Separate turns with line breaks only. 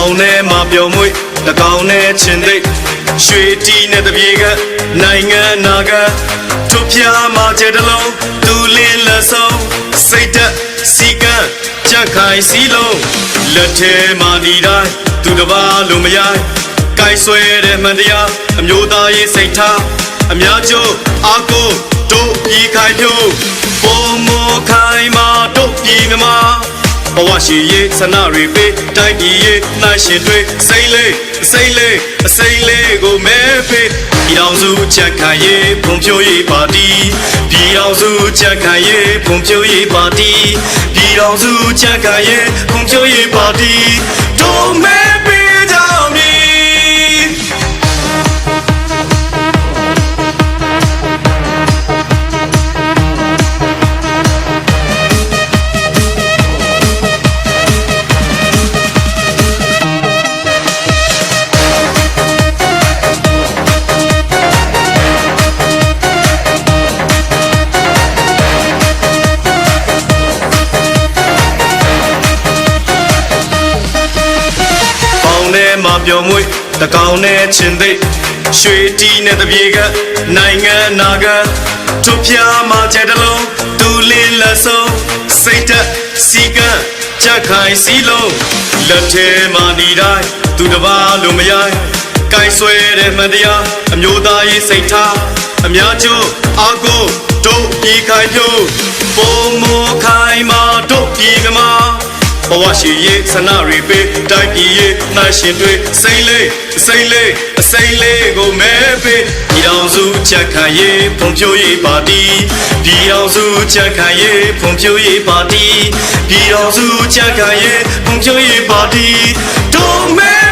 ကောင်နဲ့မပြောင်းမွေးတကောင်နဲ့ချင်းသိရွှေတီနဲ့တပြေကနိုင်ငံနာကထုတ်ပြမှာကျတဲ့လုံးသူလင်းလက်ဆုံးစိတ်သက်စီကံကြက်ခိုင်စီလုံးလက်ထဲမှာဒီတိုင်းသူတစ်ပါးလိုမရိုင်းကိုင်ဆွဲတဲ့မှန်တရားအမျိုးသားရေးစိတ်ထားအများကျိုးအားကိုတို့ပြည်ခိုင်ဖြိုးပုံမောခိုင်မာတို့ပြည်မြမာဘဝရှိရေးဆန္ဒတွေပေးတိုင်းပြည်ရေးနှိုင်းရှင်တွေစိမ့်လေးစိမ့်လေးအစိမ့်လေးကိုမဲပေးပြည်တော်စုချက်ခံရေးဖွံ့ဖြိုးရေးပါတီပြည်တော်စုချက်ခံရေးဖွံ့ဖြိုးရေးပါတီပြည်တော်စုချက်ခံရေးဖွံ့ဖြိုးရေးပါတီတို့မဲပေးကြမည်မပြောင်းမွေးတကောင်နဲ့ချင်းသိရွှေတီနဲ့တပြေကနိုင်ငံနာကထုတ်ပြမှာကျတဲ့လုံးသူလင်းလက်ဆုံးစိတ်သက်စီကံကြက်ခိုင်စီလုံးလက်ထဲမှာဒီတိုင်းသူတစ်ပါးလိုမရိုင်းကိုင်ဆွဲတဲ့မှန်တရားအမျိုးသားရေးစိတ်ထားအများကျိုးအားကိုတို့ပြည်ခိုင်ဖြိုးပုံမောခိုင်မာတို့ပြည်မြမာဘဝရှိရေးဆန္ဒတွေပေးတိုင်းပြည်ရေးနှိုင်းရှင်တွေစိမ့်လေးစိမ့်လေးအစိမ့်လေးကိုမဲပေးပြည်တော်စုချက်ခံရေးဖွံ့ဖြိုးရေးပါတီပြည်တော်စုချက်ခံရေးဖွံ့ဖြိုးရေးပါတီပြည်တော်စုချက်ခံရေးဖွံ့ဖြိုးရေးပါတီတို့မဲ